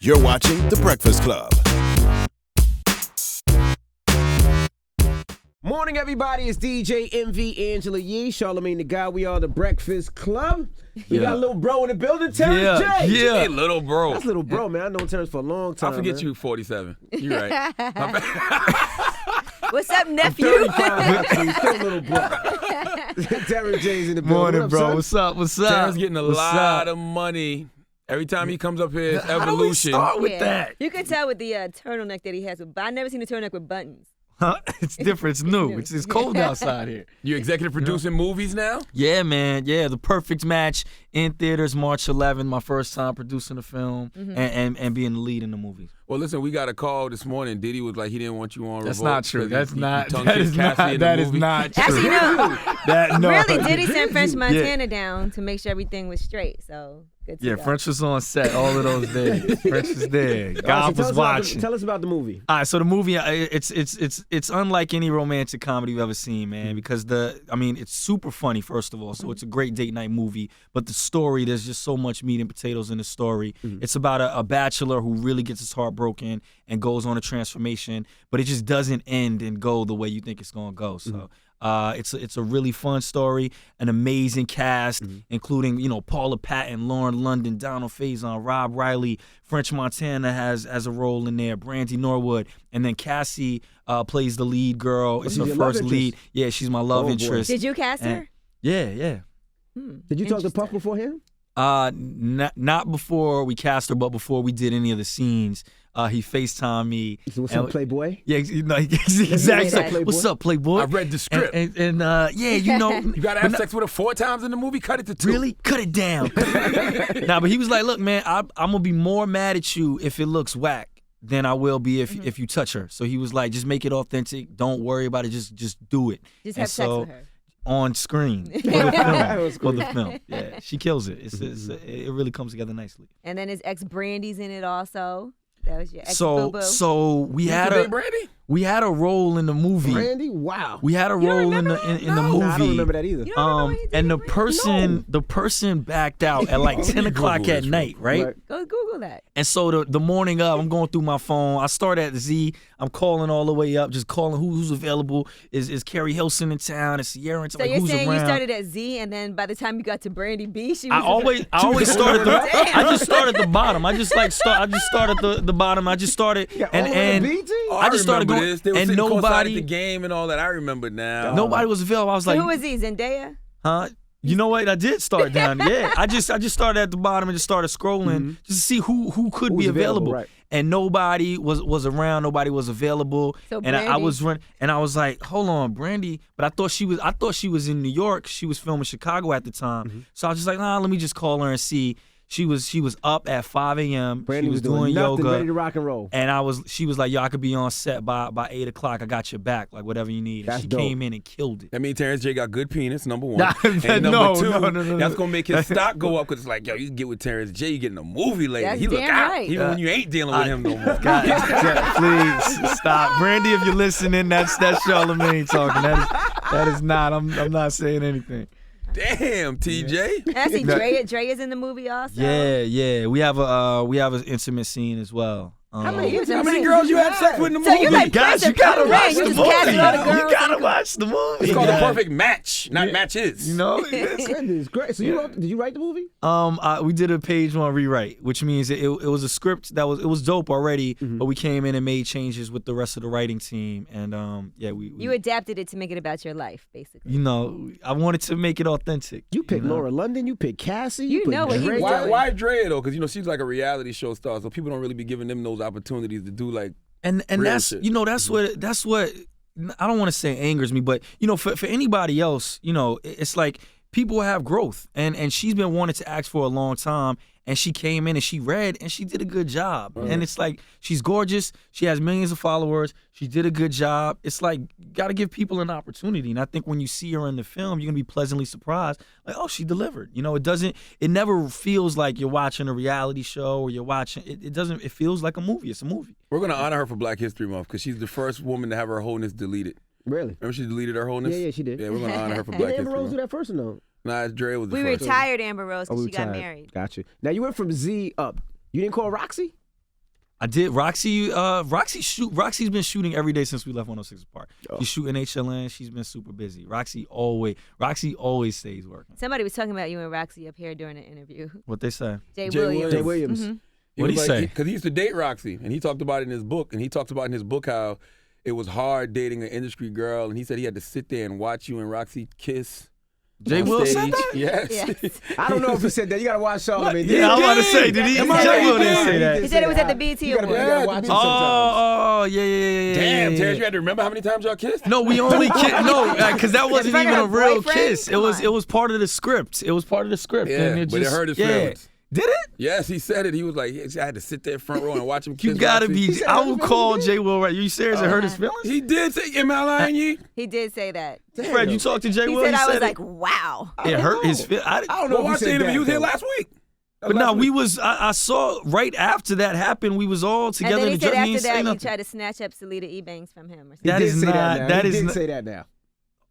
You're watching The Breakfast Club. Morning, everybody. It's DJ MV Angela Yee, Charlamagne the Guy. We are The Breakfast Club. We got a little bro in the building, Terrence J. Yeah, Hey, little bro. That's little bro, man. I know Terrence for a long time. I forget man. you 47. You're right. What's up, nephew? 35, actually. Still little bro. Terrence J's in the building. Morning, what up, bro. son? What's up? Terrence getting a lot of money. Every time he comes up here, it's How do we evolution. start with that? You can tell with the turtleneck that he has, but I never seen a turtleneck with buttons. Huh? It's different. It's new. It's cold outside here. You executive producing movies now? Yeah, man. Yeah, The Perfect Match in theaters March 11th. My first time producing a film and being the lead in the movie. Well, listen, we got a call this morning. Diddy was like he didn't want you on That's Revolt not true. 'cause That's he not. tongue That kissed is not. Cassie in the That is movie. not true. Actually, no. That no. Really, Diddy sent French Montana down to make sure everything was straight. So good to Yeah, go. French was on set all of those days. French was there. All right, God so was watching. Tell us about the movie. All right, so the movie, it's unlike any romantic comedy you've ever seen, man, because it's super funny, first of all, so it's a great date night movie, but the story, there's just so much meat and potatoes in the story. It's about a bachelor who really gets his heart broken and goes on a transformation, but it just doesn't end and go the way you think it's going to go, so... It's a really fun story, an amazing cast, including Paula Patton, Lauren London, Donald Faison, Rob Riley, French Montana has a role in there, Brandy Norwood, and then Cassie plays the lead girl. It's her first lead. Yeah, she's my love interest. Did you cast her? Yeah. Did you talk to Puff beforehand? Not before we cast her, but before we did any of the scenes. He FaceTimed me. So what's up, Playboy? Yeah, exactly. Playboy. What's up, Playboy? I read the script. And You got to have sex with her 4 times in the movie? Cut it to 2. Really? Cut it down. Nah, but he was like, look, man, I'm going to be more mad at you if it looks whack than I will be if you touch her. So he was like, just make it authentic. Don't worry about it. Just do it. Just have sex with her. On screen for the film. Yeah, she kills it. It really comes together nicely. And then his ex Brandy's in it also. That was your ex So we had Brandy? we had a role in the movie. Brandy? Wow. We had a role in the movie. No, I don't remember that either. You don't remember when he did And the Brandy? person backed out at like 10 o'clock Google at this night, right? Go Google that. And so the morning of, I'm going through my phone. I start at Z. I'm calling all the way up, just calling who's available. Is Carrie Hilson in town? Is Sierra in town? So Like, you're who's saying around? you started at Z, and then by the time you got to Brandy B, she was. I always start at the. I just start at the bottom. I just start at the bottom. I just started and Oh, I just started remember going this. They were and sitting courtside at the nobody game and all that. I remember now. nobody was available. I was So like, who was he? Zendaya? huh? You know what? I did start down. Yeah, I just started at the bottom and just started scrolling just to see who could Who's be available. right. And nobody was around. Nobody was available. So and I Brandy- was running. And I was like, hold on, Brandy. But I thought she was in New York. She was filming Chicago at the time. So I was just like, let me just call her and see. She was up at 5 a.m. Brandy She was doing doing nothing, yoga. ready to rock and roll. And she was like, yo, I could be on set by 8 o'clock. I got your back, like whatever you need. And That's she dope. came in and killed it. That means Terrence J got good penis, number 1. Nah, and number no, 2, no. that's going to make his stock go up because it's like, yo, you get with Terrence J, you get in a movie later. That's He look damn out. right. Even when you ain't dealing with him no more. God, please stop, Brandy. If you're listening, that's Charlamagne talking. That is not. I'm not saying anything. Damn, TJ. I see Dre is in the movie also. Yeah. We have an intimate scene as well. How many girls you had sex with in the movie? So you like Guys, Prince you of gotta Cool watch Rain. the You just casted all the movie. girls. You gotta watch the movie. It's called guys. The Perfect Match, not Matches. You know. Goodness, great. So did you write the movie? We did a page 1 rewrite, which means it was a script that was dope already, but we came in and made changes with the rest of the writing team, and we You adapted it to make it about your life, basically. I wanted to make it authentic. You picked Laura London. You picked Cassie. You picked know what he Drake. was doing. Why Drea though? Because she's like a reality show star, so people don't really be giving them those opportunities to do like. And Real that's shit. that's what I don't want to say angers me, but for anybody else, it's like people have growth, and she's been wanting to ask for a long time, and she came in and she read and she did a good job, and it's like she's gorgeous, she has millions of followers, she did a good job. It's like got to give people an opportunity, and I think when you see her in the film, you're gonna be pleasantly surprised, like oh, she delivered. It never feels like you're watching a reality show or you're watching. It feels like a movie. It's a movie. We're gonna honor her for Black History Month because she's the first woman to have her wholeness deleted. Really? Remember she deleted her wholeness? Yeah, she did. Yeah, we're gonna honor her for Did Black Amber History Rose do Month. that first or no? Nah, Dre was the We first. retired Amber Rose because she got retired. married. Got you. Now you went from Z up. You didn't call Roxy? I did. Roxy's been shooting every day since we left 106 Park. She's shooting HLN. She's been super busy. Roxy always stays working. Somebody was talking about you and Roxy up here during an interview. What they say? Jay Williams. Jay Williams. Mm-hmm. What'd he say? Because he used to date Roxy, and he talked about it in his book. And he talks about in his book how it was hard dating an industry girl, and he said he had to sit there and watch you and Roxy kiss. Jay Will said that? Yes. I don't know if he said that. You gotta watch Charlamagne. Yeah, I'm about to say, did he? Jay Will didn't say that. He said it was at the BET You Awards. gotta watch it sometimes. Oh, yeah. Damn, Terrence, you had to remember how many times y'all kissed? No, we only kissed. No, because that wasn't front even of a her real boyfriend? kiss. Come on. It was part of the script. It was part of the script. Yeah, and but it hurt his feelings. Did it? Yes, he said it. He was like, I had to sit there front row and watch him kiss You gotta Roxy. be. I will call Jay Will right. You serious? It hurt his feelings? He did say, am I lying, you? He did say that. Fred, you talked to Jay He Will. said I was it. like, wow. It hurt his feelings. I don't know Well, if watch he the said interview. that. He was here though. last week. But no, I saw right after that happened, we was all And together then in he the said drug. after that, you nothing. tried to snatch up Salida Ebanks from him or He something. That did is say not- that. that Now. is He did not- say that now.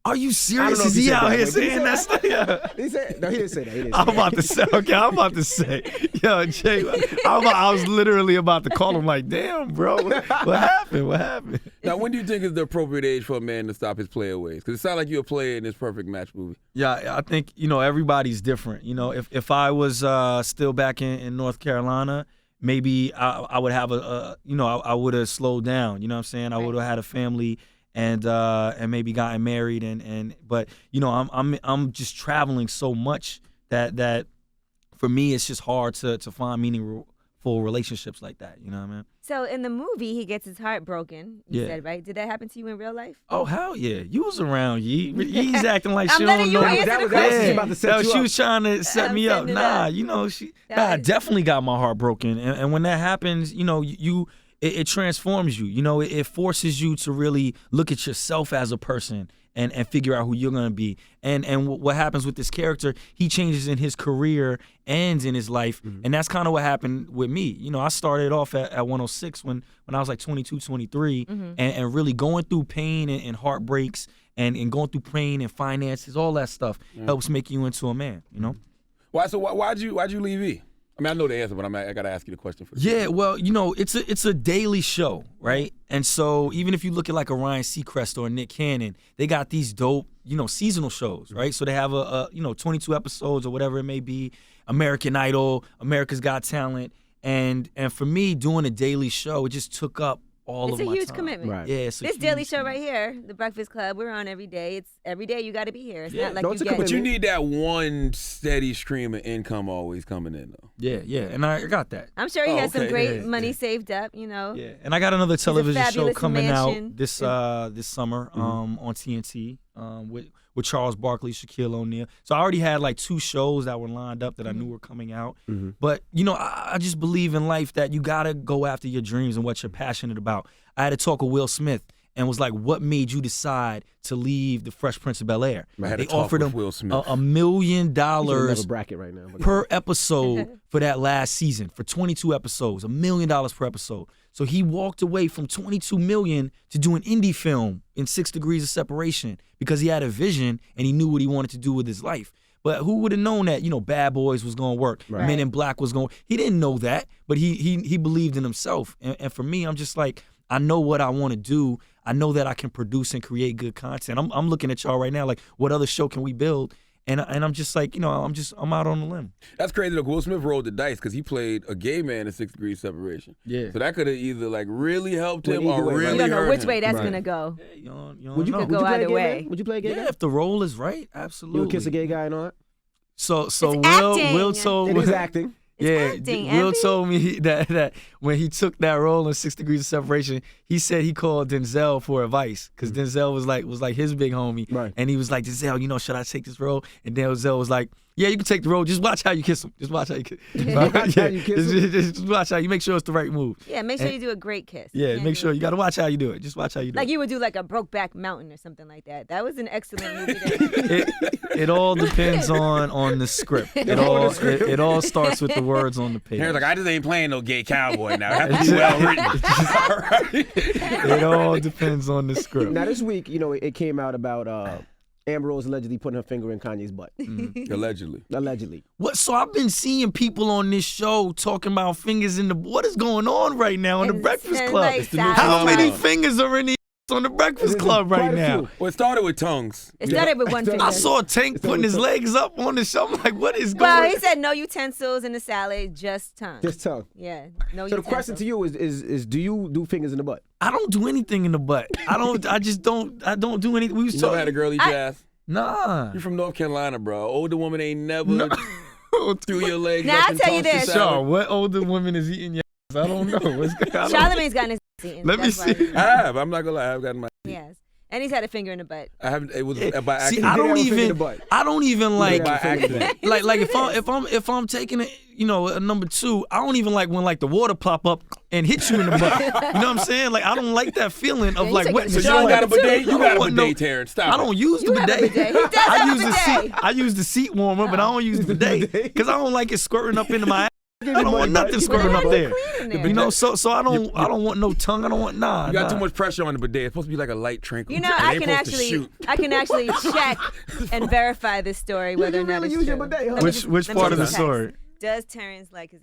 Are you I don't serious? know if Is he he said out that, here but did he saying say that stuff? Yeah. He said no. He didn't say that. He didn't say I'm that. about to say, okay, I'm about to say, yo, Jay, I was literally about to call him like, damn, bro, what happened? What happened? Now, when do you think is the appropriate age for a man to stop his player ways? Because it sounds like you're a player in this Perfect Match movie. Yeah, I think, everybody's different. If I was still back in North Carolina, maybe I would have I would have slowed down. You know what I'm saying? I would have had a family and maybe gotten married but I'm just traveling so much that for me it's just hard to find meaningful relationships like that. You know what I mean? So in the movie, he gets his heart broken. You Yeah. said, right? Did that happen to you in real life? Oh hell yeah! You was around, Yee. Yee's acting like I'm she letting don't you know. answer that the was actually question. about to set you She up. was trying to set I'm me up. setting it Nah, up. I definitely got my heart broken. And when that happens, it transforms you. It forces you to really look at yourself as a person and figure out who you're gonna be. And what happens with this character, he changes in his career and in his life. And that's kind of what happened with me. I started off at 106 when I was like 22, 23, and really going through pain and heartbreaks and going through pain and finances, all that stuff helps make you into a man, Why'd you leave E? I mean, I know the answer, but I got to ask you the question first. Yeah, well, it's a daily show, right? And so even if you look at like a Ryan Seacrest or a Nick Cannon, they got these dope, seasonal shows, right? So they have a 22 episodes or whatever it may be, American Idol, America's Got Talent, and for me doing a daily show, it just took up all It's of a my huge time. commitment. Right. Yeah, it's a This daily huge show right commitment. here, The Breakfast Club, we're on every day. It's every day you got to be here. It's Yeah. not like No, you it's a get. But you need that one steady stream of income always coming in, though. Yeah, and I got that. I'm sure he Oh, has some okay. great Yeah, money yeah. saved up, Yeah, and I got another television show fabulous coming mansion. out this summer on TNT with Charles Barkley, Shaquille O'Neal. So I already had like 2 shows that were lined up that I knew were coming out. But I just believe in life that you gotta go after your dreams and what you're passionate about. I had to talk with Will Smith and was like, "What made you decide to leave the Fresh Prince of Bel-Air?" I had to They talk offered with him Will Smith. $1 million He's another bracket right now. per episode for that last season for 22 episodes, $1 million per episode. So he walked away from $22 million to do an indie film in 6 Degrees of Separation because he had a vision and he knew what he wanted to do with his life. But who would have known that, Bad Boys was going to work, Right. Men in Black was going. He didn't know that, but he believed in himself. And for me, I'm just like, I know what I want to do. I know that I can produce and create good content. I'm looking at y'all right now, like, what other show can we build? And I'm just like, I'm out on the limb. That's crazy, though. Will Smith rolled the dice because he played a gay man in 6 Degrees Separation. Yeah. So that could have either, like, really helped Well, him or either way, right? really You don't know hurt which him. way that's Right. going to go. Yeah, you don't Would you, know. would go you play either a gay way. guy? Would you play a gay Yeah, guy? if the role is right, You absolutely. would kiss a gay guy and all that? So It's Will acting. told It is acting. yeah, acting, Will Abby. told me that when he took that role in 6 Degrees of Separation, he said he called Denzel for advice because Denzel was like his big homie, Right. and he was like, Denzel, should I take this role? And Denzel was like, yeah, you can take the role. Just watch how you kiss him. Just watch how you kiss. Watch how you kiss him? Just watch how you make sure it's the right move. Yeah, make sure you do a great kiss. Yeah, can't make do sure it. you got to watch how you do it. Just watch how you do Like it. you would do like a Brokeback Mountain or something like that. That was an excellent movie. That, It all depends on the script. It all starts with the words on the page. Terrence like, I just ain't playing no gay cowboy now. It has to be well written. It all depends on the script. Now this week, it came out about Amber Rose allegedly putting her finger in Kanye's butt. Allegedly. Allegedly. What? So I've been seeing people on this show talking about fingers in the. What is going on right now on the Breakfast Club? Like It's the new How phenomenon. many fingers are in the on the Breakfast Club right Quite a now? few. Well, it started with tongues. It started with one finger. I saw Tank putting his legs up on the show. I'm like, what is going Well, on? he said no utensils in the salad, just tongue. Just tongue. Yeah, no So the utensils. question to you is do you do fingers in the butt? I don't do anything in the butt. I don't do anything. We was You never talking. had a girl eat your ass? Nah. You're from North Carolina, bro. Older woman ain't never threw your legs Now, up I'll and tell you tossed your this. Shaw, salad. what older woman is eating your ass? I don't know. What's going on? Charlamagne's gotten his eaten. Let me That's why see. he- I have. I'm not gonna lie. I've gotten my. Yes, and he's had a finger in the butt. I haven't. It was by See, accident. I don't have a finger in the even. butt. I don't even like. by accident. Like if I'm taking it, a number 2, I don't even like when like the water pop up and hit you in the butt. You know what I'm saying? Like I don't like that feeling of you like take wet. it So you Strong don't got a number two. bidet? You I got a don't want bidet, no- Terrence. Stop. I don't use the You have a bidet. bidet. He does I have a use the bidet. seat. I use the seat warmer, but I don't use the bidet because I don't like it squirting up into my ass. I don't want nothing squirting up there. Clean in there. You know, so I don't want no tongue. I don't want nah. You got nah. too much pressure on the bidet. It's supposed to be like a light trinkle. You know, It I ain't can supposed to shoot. actually check and verify this story whether or you not really it's use true. your bidet, huh? Let me Which just- which let me part of the just text. story? Does Terrence like his?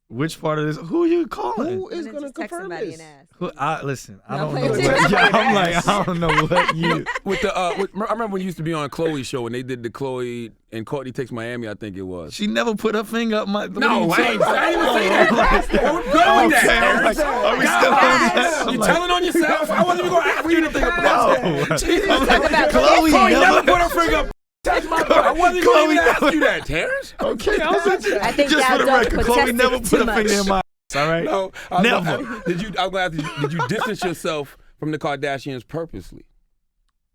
Which part of this? Who are you calling? Who is I'm gonna just text confirm somebody this? and ask. Listen, I No, don't I'm know. playing What, with you. I'm like, I don't know what you. With the, I remember when you used to be on Chloe's show when they did the Chloe and Courtney Takes Miami. I think it was. She never put her finger up my. No, I ain't even say that. We're good with that, Terrence. Are we God, still on guys. that? I'm You like, telling on yourself? I wasn't even going to ask you anything about that. no. Jesus. Talk about Chloe Chloe never never. put her finger up. Touch my butt. I wasn't Chloe going to never- ask you that, Terrence. Okay, I was I think just y'all for the don't record. Chloe protest never it put too a finger in much. my ass. All right. No, Never. Did you distance yourself from the Kardashians purposely?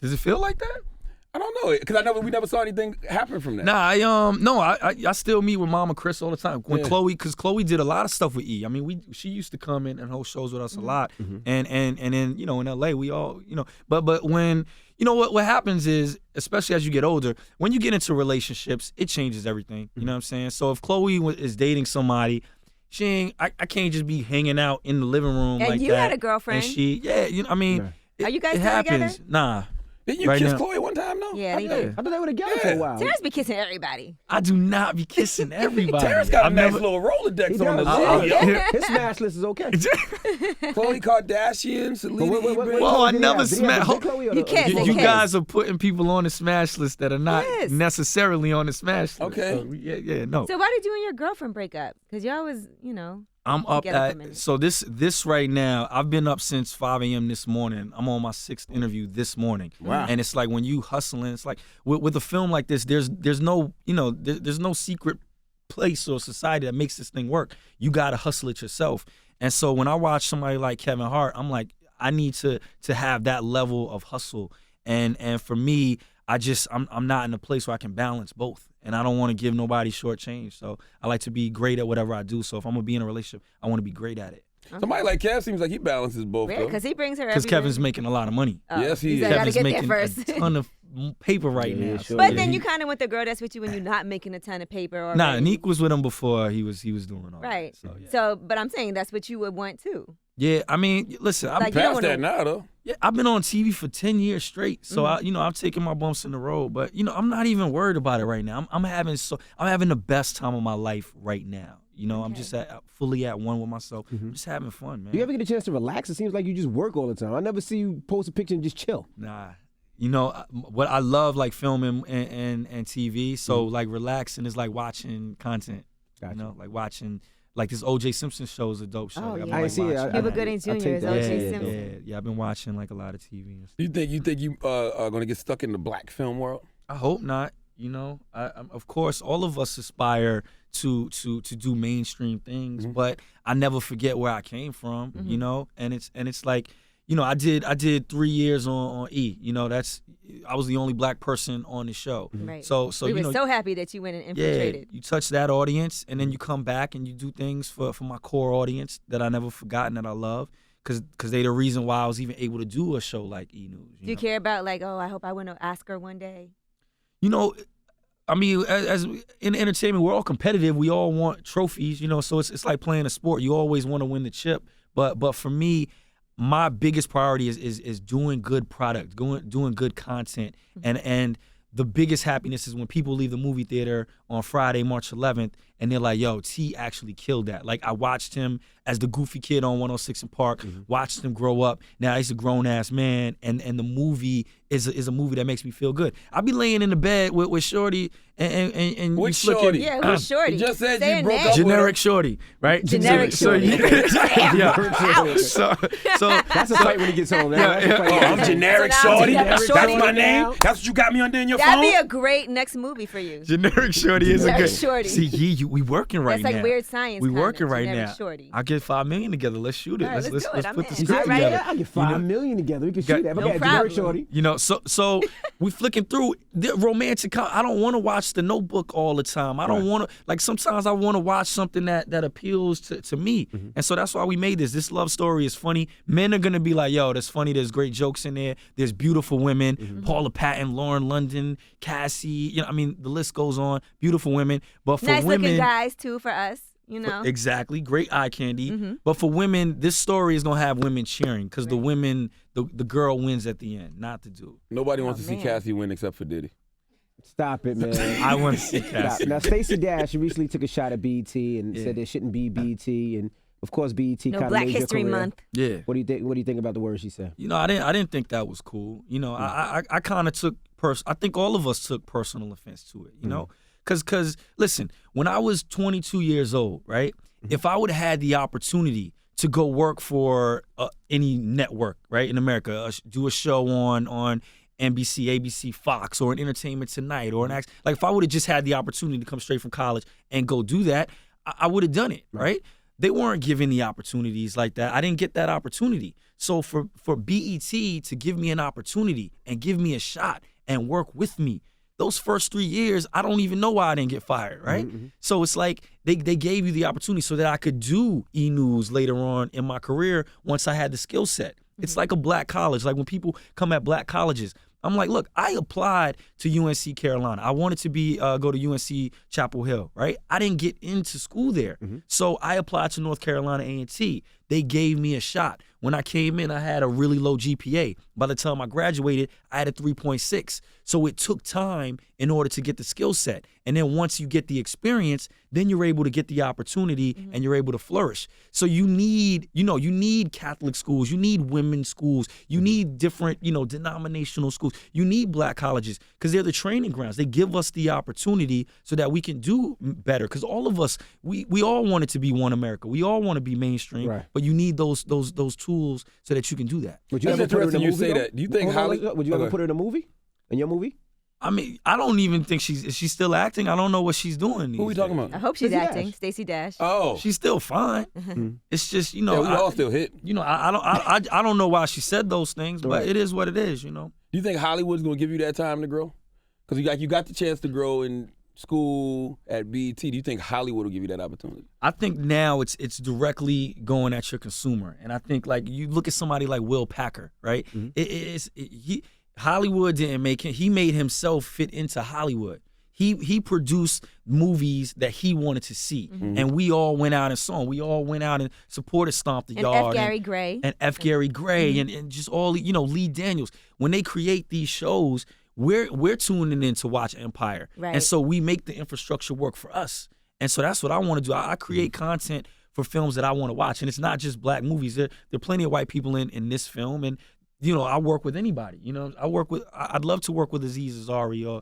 Does it feel like that? I don't know, because we never saw anything happen from that. Nah, I still meet with Mama Chris all the time. When Yeah. because Chloe did a lot of stuff with E. I mean, she used to come in and host shows with us a lot, and then in LA we all but when what happens is, especially as you get older, when you get into relationships, it changes everything. You know what I'm saying? So if Chloe is dating somebody, I can't just be hanging out in the living room And like you that. had a girlfriend. And she, I mean, Are you guys it still happens. together? Nah. Didn't you Right kiss now. Chloe one time, though? Yeah, they Yeah. did. I thought they were together for a while. Terrence be kissing everybody. I do not be kissing everybody. Terrence got a I've nice never- little Rolodex He on the does. side. Yeah. His smash list is okay. Khloe Kardashian, Selena But what- Ebert. Well, I did he never have? Did he have smash- the big Chloe or You the- can't or the say You small kiss. guys are putting people on the smash list that are not Yes. necessarily on the smash list. Okay. So, yeah, no. So why did you and your girlfriend break up? Because y'all was, I'm up together for a at minute. so this right now. I've been up since 5 a.m. this morning. I'm on my 6th interview this morning. Wow. And it's like when you hustling, it's like with a film like this, there's no there's no secret place or society that makes this thing work. You gotta hustle it yourself. And so when I watch somebody like Kevin Hart, I'm like, I need to have that level of hustle. And for me, I'm not in a place where I can balance both. And I don't want to give nobody short change. So I like to be great at whatever I do. So if I'm gonna be in a relationship, I want to be great at it. Somebody like Kev seems like he balances both. Yeah, though. because he brings her Because everywhere. Kevin's making a lot of money. Oh, Yes, he he's is. like, Kevin's gotta get making there a first. ton of paper right Yeah, now. sure. But Yeah, then he- you kind of with the girl that's with you when you're not making a ton of paper. Already. Nah, Neek was with him before he was doing all Right. that. So, yeah. So, but I'm saying that's what you would want too. Yeah, I mean, listen, Like, you don't Past wanna- that now, though. I've been on TV for 10 years straight. So I've taken my bumps in the road, but I'm not even worried about it right now. I'm having the best time of my life right now. I'm just fully at one with myself. I'm just having fun, man. Do you ever get a chance to relax? It seems like you just work all the time. I never see you post a picture and just chill. Nah. What I love, like film and TV. So like relaxing is like watching content. Gotcha. Like watching like this O.J. Simpson show is a dope show. Oh, Like, I've yeah. been, I like, ain't see it. watching Cuba that. Gooding I take Jr. is that. O.J. Yeah, Simpson. yeah. I've been watching like a lot of TV. And stuff. You think you are gonna get stuck in the black film world? I hope not. Of course, all of us aspire to do mainstream things, but I never forget where I came from. And it's like, I did 3 years on E. I was the only black person on the show. Right. So we were so happy that you went and infiltrated. you touch that audience, and then you come back and you do things for my core audience that I never forgotten that I love, because they the reason why I was even able to do a show like E! News. Do you care about like, I hope I win an Oscar one day? I mean, as in entertainment, we're all competitive. We all want trophies, so it's like playing a sport. You always want to win the chip. But for me, my biggest priority is doing good product, doing good content, and the biggest happiness is when people leave the movie theater on Friday, March 11th, and they're like, yo, T actually killed that. Like, I watched him as the goofy kid on 106 in Park, watched him grow up. Now he's a grown-ass man, and the movie is a movie that makes me feel good. I be laying in the bed with Shorty, and Which you Shorty? Yeah, who's Shorty? You just said Say you a broke name. up with her. Generic Shorty, right? Generic Shorty. Yeah. So That's a fight when he gets home. Oh, I'm generic So now Shorty. Generic That's Shorty my now. name. That's what you got me under in your That'd phone. be a great next movie for you. Generic Shorty is a Generic good. Shorty. See, we working right That's now. like weird science. We kinda, working right Generic now. Shorty. I'll get $5 million together. Let's shoot it. All right, let's do it. let's I'm put the in. script All right. together. I'll get $5 million together. We can shoot that. No But yeah, problem. Generic Shorty. You know, so we flicking through the romantic. I don't want to watch The Notebook all the time. I don't want to, like, sometimes I want to watch something that appeals to me. And so that's why we made this. This love story is funny. Men are gonna be like, yo, that's funny. There's great jokes in there. There's beautiful women. Paula Patton, Lauren London, Cassie. You know, I mean, the list goes on. Beautiful women. But for Nice women, looking guys too for us. You know. exactly, great eye candy. But for women, this story is gonna have women cheering because the women, the girl wins at the end, not the dude. Nobody wants to see man. Cassie win except for Diddy. Stop it, man. I want to see Stop. Cassie. Now, Stacey Dash recently took a shot at BET and said there shouldn't be BET, and of course BET No kind of Black made your History career. Month. Yeah. What do you think? What do you think about the words she said? You know, I didn't think that was cool. You know, I kind of took I think all of us took personal offense to it. You know, because listen, when I was 22 years old, right? If I would have had the opportunity to go work for any network, right, in America, do a show on NBC, ABC, Fox, or an Entertainment Tonight, or like if I would have just had the opportunity to come straight from college and go do that, I would have done it, right? They weren't given the opportunities like that. I didn't get that opportunity. So for BET to give me an opportunity and give me a shot and work with me, those first 3 years, I don't even know why I didn't get fired, right? So it's like they gave you the opportunity so that I could do E-News later on in my career once I had the skill set. It's like a black college. Like when people come at black colleges, I'm like, look, I applied to UNC Carolina. I wanted to go to UNC Chapel Hill, right? I didn't get into school there. So I applied to North Carolina A&T. They gave me a shot. When I came in, I had a really low GPA. By the time I graduated, I had a 3.6. So it took time in order to get the skill set. And then once you get the experience, then you're able to get the opportunity and you're able to flourish. So you need Catholic schools, you need women's schools, you need different, denominational schools. You need black colleges because they're the training grounds. They give us the opportunity so that we can do better. Because all of us, we all want it to be one America. We all want to be mainstream, Right. but you need those tools so that you can do that. Would you That's ever put her in a interesting you movie, say though? that. Do you think Hold on, Holly- would you ever Okay. put her in a movie? In your movie? I mean, I don't even think is she still acting? I don't know what she's doing. Who we these talking days. about? I hope she's Stacey acting. Dash. Stacey Dash. Oh, She's still fine. It's just yeah, we all still hit. I don't know why she said those things, but Right. it is what it is. Do you think Hollywood's gonna give you that time to grow? Because you got the chance to grow in school at BET. Do you think Hollywood will give you that opportunity? I think now it's directly going at your consumer, and I think like you look at somebody like Will Packer, right? Hollywood didn't make him. He made himself fit into Hollywood. He produced movies that he wanted to see, and we all went out and saw him. We all went out and supported Stomp the And Yard. F. Gary Gray. And F. Gary Gray and just all, Lee Daniels. When they create these shows, we're tuning in to watch Empire. Right. And so we make the infrastructure work for us. And so that's what I want to do. I create content for films that I want to watch. And it's not just black movies. There are plenty of white people in this film. And I work with anybody. I'd love to work with Aziz Ansari or,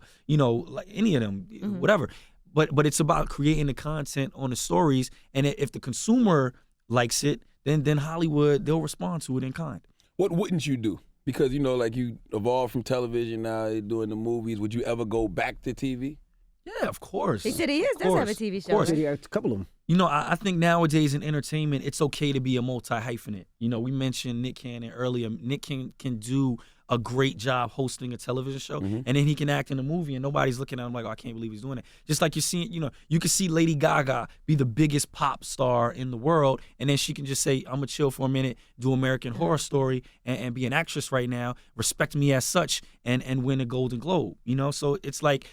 like any of them, whatever. But it's about creating the content on the stories. And if the consumer likes it, then Hollywood, they'll respond to it in kind. What wouldn't you do? Because like you evolved from television, now you're doing the movies. Would you ever go back to TV? Yeah, of course. He said he Of does have a course. TV Of show. course. Yeah, a couple of them. I think nowadays in entertainment, it's okay to be a multi-hyphenate. We mentioned Nick Cannon earlier. Nick can do a great job hosting a television show, and then he can act in a movie, and nobody's looking at him like, oh, I can't believe he's doing it. Just like you're seeing, you can see Lady Gaga be the biggest pop star in the world, and then she can just say, I'm going to chill for a minute, do American Horror Story, and be an actress right now, respect me as such, and win a Golden Globe. So it's like,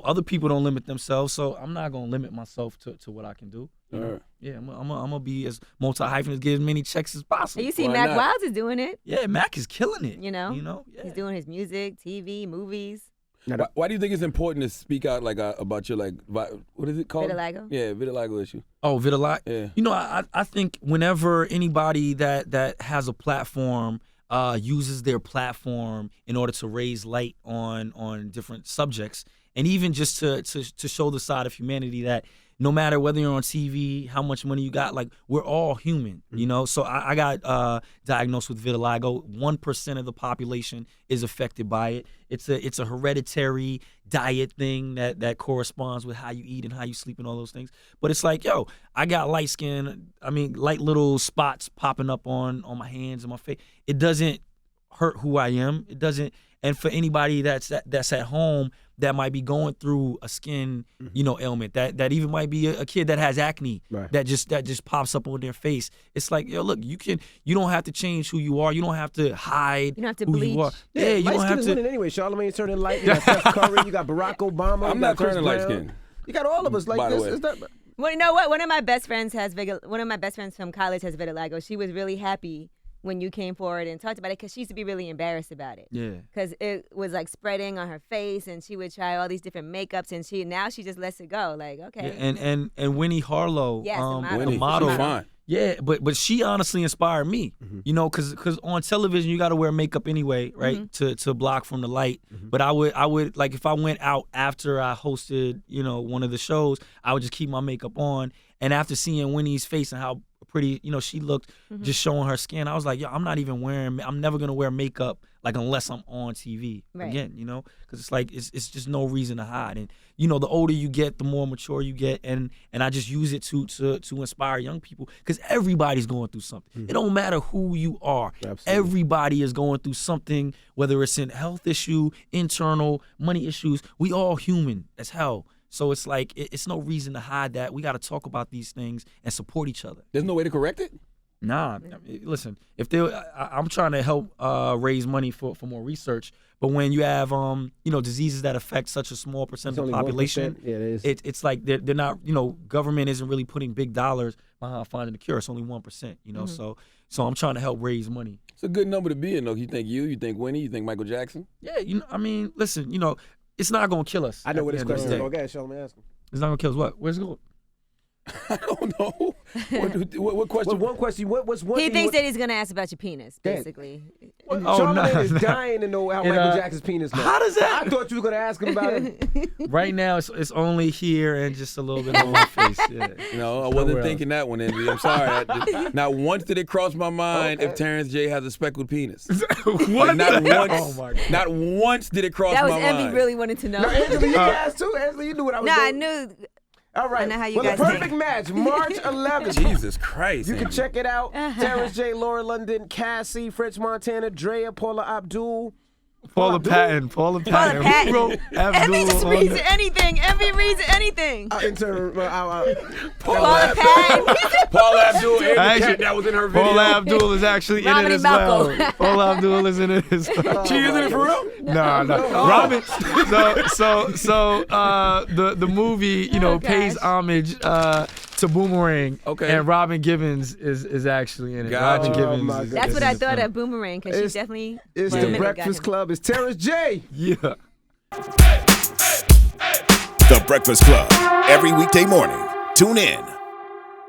other people don't limit themselves, so I'm not gonna limit myself to what I can do. All right. Yeah, I'm gonna be as multi-hyphenate, get as many checks as possible. And you see Why Mac not? Wilds is doing it. Yeah, Mac is killing it. You know? Yeah. He's doing his music, TV, movies. Why do you think it's important to speak out like about your what is it called? Vitiligo? Yeah, vitiligo issue. Oh, vitiligo. Yeah. You know, I think whenever anybody that has a platform uses their platform in order to raise light on different subjects, and even just to show the side of humanity that no matter whether you're on TV, how much money you got, like, we're all human, you know? So I got diagnosed with vitiligo. 1% of the population is affected by it. It's a hereditary diet thing that corresponds with how you eat and how you sleep and all those things. But it's like, yo, I got light skin, light little spots popping up on my hands and my face. It doesn't hurt who I am. It doesn't. And for anybody that's at home that might be going through a skin, ailment, that even might be a kid that has acne, right, that just pops up on their face. It's like, yo, look, you don't have to change who you are. You don't have to hide. You don't have to who bleach. you are. Yeah, you light don't skin have is to. winning anyway. Charlamagne's turning light. You got Steph Curry. You got Barack Obama. I'm you not got Chris turning light Brown. skin. You got all of us like By the this. way. Is that? Well, you know what? One of my best friends from college has vitiligo. She was really happy when you came forward and talked about it because she used to be really embarrassed about it. Yeah. Because it was like spreading on her face and she would try all these different makeups and now she just lets it go. Like, okay. Yeah, and Winnie Harlow, Yes, the model. the Winnie, model. she's fine. Yeah, but she honestly inspired me, because on television you got to wear makeup anyway, right, to block from the light. But I would like, if I went out after I hosted, one of the shows, I would just keep my makeup on. And after seeing Winnie's face and how pretty, she looked, just showing her skin, I was like, yo, I'm never gonna wear makeup like unless I'm on TV again, because it's like it's just no reason to hide. And the older you get, the more mature you get, and I just use it to inspire young people because everybody's going through something. It don't matter who you are. Absolutely. Everybody is going through something, whether it's an health issue, internal, money issues. We all human as hell. So it's like, it's no reason to hide that. We got to talk about these things and support each other. There's no way to correct it? Nah, listen, I'm trying to help raise money for more research. But when you have, diseases that affect such a small percent of the population, 1%. Yeah, it is. It's like they're not, government isn't really putting big dollars behind finding a cure. It's only 1%, so I'm trying to help raise money. It's a good number to be in, though. You think Winnie, you think Michael Jackson? Yeah, listen, it's not going to kill us. I know where this at the end of question the is day. going. Go ahead, Charlamagne, ask him. It's not going to kill us. What? Where's it going? I don't know. What question? One question. What's one He thing? thinks that he's going to ask about your penis, basically. Charlamagne is dying to know how Michael Jackson's penis looks. How does that? I thought you were going to ask him about it. Right now, it's only here and just a little bit on my face. Yeah. No, I wasn't thinking that one, Envy. I'm sorry. Not once did it cross my mind if Terrence J has a speckled penis. What? Like, not once. Oh my God. Not once did it cross That was my Envy mind. really wanted to know. No, Angela, you asked too. Angela, you knew what I was No, I doing. knew. All right. I know how you well, guys the perfect think. match, March 11th. Jesus Christ. You can Envy. check it out. Terrence J, Laura London, Cassie, French Montana, Drea, Paula Abdul. Paula Patton. Paula Patton. Who wrote Envy just Abdul reads on the- anything. Envy reads anything. Paula Paula Patton. Paula Abdul and the Actually, cat that was in her video. Paula Abdul is actually in it Romany as well. Malco. Paula Abdul is in it as well. She is in it for real? No. Robin. So the movie, pays gosh. homage to Boomerang. Okay. And Robin Givens is actually in it. Gotcha. Robin Oh, Givens. my is- God. That's is what in I the thought film. of Boomerang, because she definitely. It's Yeah. the Got Breakfast him. Club. It's Terrence J. Yeah. The Breakfast Club. Every weekday morning. Tune in